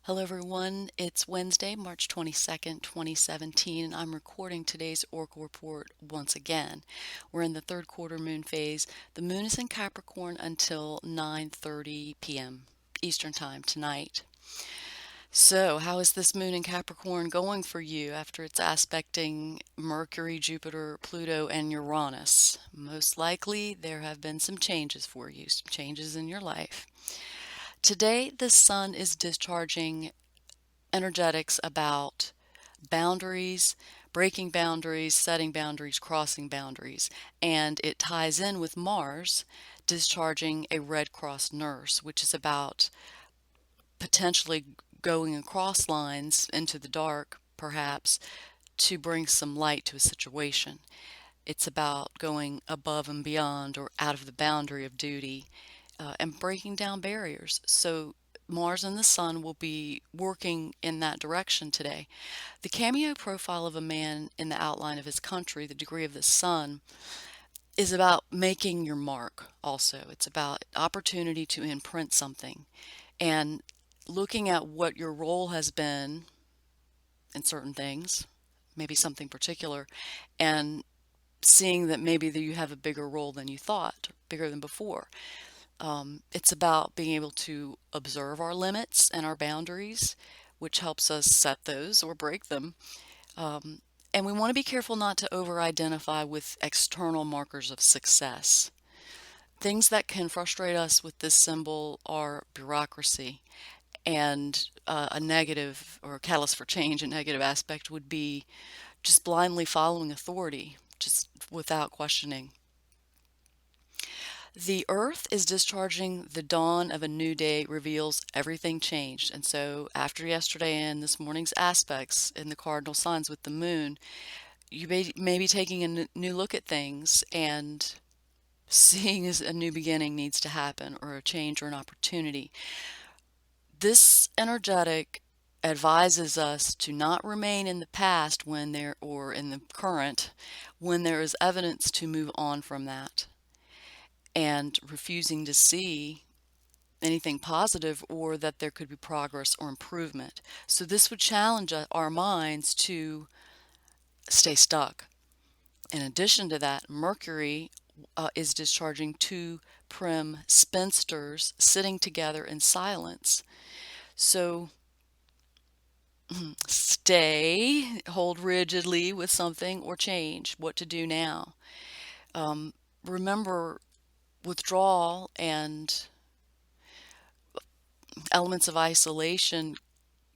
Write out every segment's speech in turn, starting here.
Hello, everyone. It's Wednesday, March 22nd, 2017, and I'm recording today's Oracle Report once again. We're in the third quarter moon phase. The moon is in Capricorn until 9:30 p.m. Eastern Time tonight. So, how is this moon in Capricorn going for you after it's aspecting Mercury, Jupiter, Pluto, and Uranus? Most likely, there have been some changes for you, some changes in your life. Today, the sun is discharging energetics about boundaries, breaking boundaries, setting boundaries, crossing boundaries, and it ties in with Mars discharging a Red Cross nurse, which is about potentially going across lines into the dark, perhaps, to bring some light to a situation. It's about going above and beyond or out of the boundary of duty and breaking down barriers. So Mars and the Sun will be working in that direction today. The cameo profile of a man in the outline of his country, the degree of the Sun, is about making your mark also. It's about opportunity to imprint something and looking at what your role has been in certain things, maybe something particular, and seeing that maybe that you have a bigger role than you thought, bigger than before. It's about being able to observe our limits and our boundaries, which helps us set those or break them. And we want to be careful not to over-identify with external markers of success. Things that can frustrate us with this symbol are bureaucracy, and a negative or a catalyst for change, a negative aspect would be just blindly following authority, just without questioning. The Earth is discharging the dawn of a new day reveals everything changed. And so after yesterday and this morning's aspects in the cardinal signs with the moon, you may be taking a new look at things and seeing as a new beginning needs to happen or a change or an opportunity. This energetic advises us to not remain in the past when there or in the current when there is evidence to move on from that and refusing to see anything positive or that there could be progress or improvement. So this would challenge our minds to stay stuck. In addition to that, Mercury is discharging two prim spinsters sitting together in silence. So stay, hold rigidly with something, or change what to do now. Remember, withdrawal and elements of isolation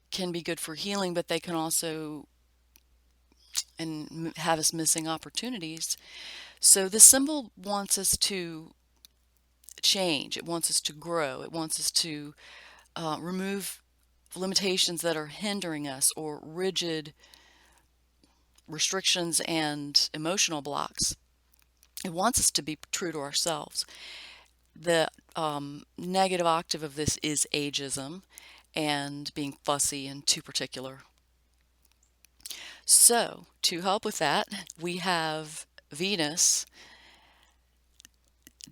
can be good for healing, but they can also and have us missing opportunities. So the symbol wants us to change. It wants us to grow. It wants us to remove limitations that are hindering us or rigid restrictions and emotional blocks. It wants us to be true to ourselves. The negative octave of this is ageism and being fussy and too particular. So, to help with that, we have Venus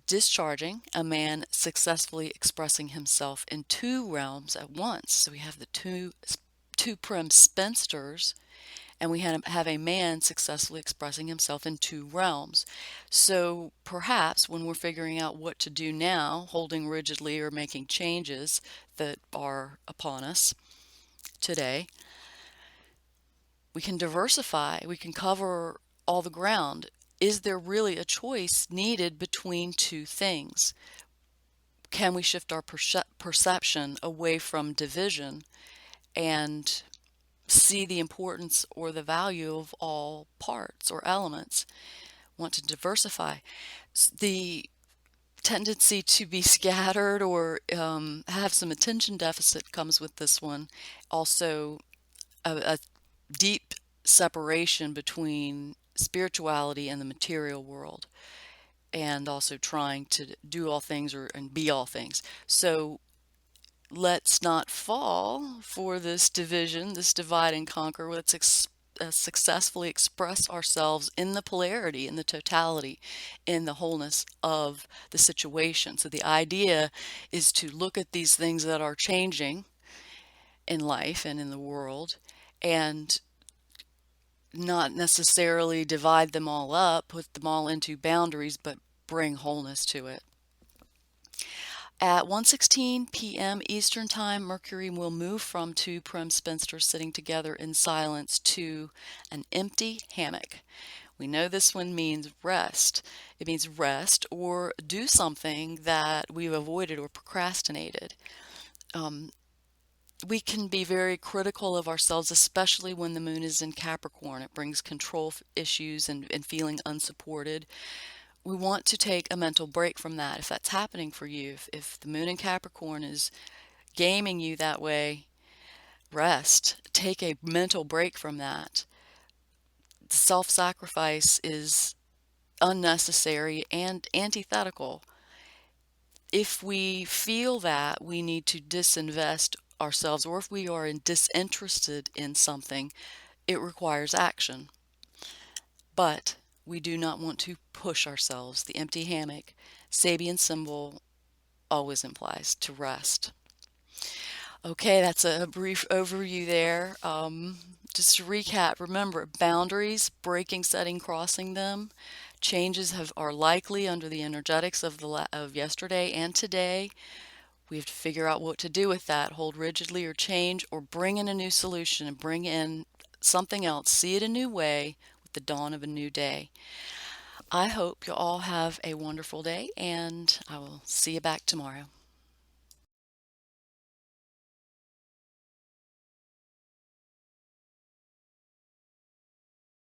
discharging a man successfully expressing himself in two realms at once. So we have the two prim spinsters, and we have a man successfully expressing himself in two realms. So perhaps when we're figuring out what to do now, holding rigidly or making changes that are upon us today, we can diversify, we can cover all the ground. Is there really a choice needed between two things? Can we shift our perception away from division and see the importance or the value of all parts or elements? Want to diversify. The tendency to be scattered or have some attention deficit comes with this one. Also, a deep separation between spirituality and the material world, and also trying to do all things and be all things. So let's not fall for this division, this divide and conquer. Let's successfully express ourselves in the polarity, in the totality, in the wholeness of the situation. So the idea is to look at these things that are changing in life and in the world, and not necessarily divide them all up, put them all into boundaries, but bring wholeness to it. At 1:16 p.m. Eastern Time, Mercury will move from two prim spinsters sitting together in silence to an empty hammock. We know this one means rest. It means rest or do something that we've avoided or procrastinated. We can be very critical of ourselves, especially when the moon is in Capricorn. It brings control issues and feeling unsupported. We want to take a mental break from that. If that's happening for you, if the moon in Capricorn is gaming you that way, rest. Take a mental break from that. Self-sacrifice is unnecessary and antithetical. If we feel that we need to disinvest ourselves, or if we are disinterested in something, it requires action. But we do not want to push ourselves. The empty hammock, Sabian symbol, always implies to rest. Okay, that's a brief overview there. Just to recap, remember, boundaries, breaking, setting, crossing them. Changes are likely under the energetics of yesterday and today. We have to figure out what to do with that, hold rigidly or change, or bring in a new solution and bring in something else. See it a new way with the dawn of a new day. I hope you all have a wonderful day, and I will see you back tomorrow.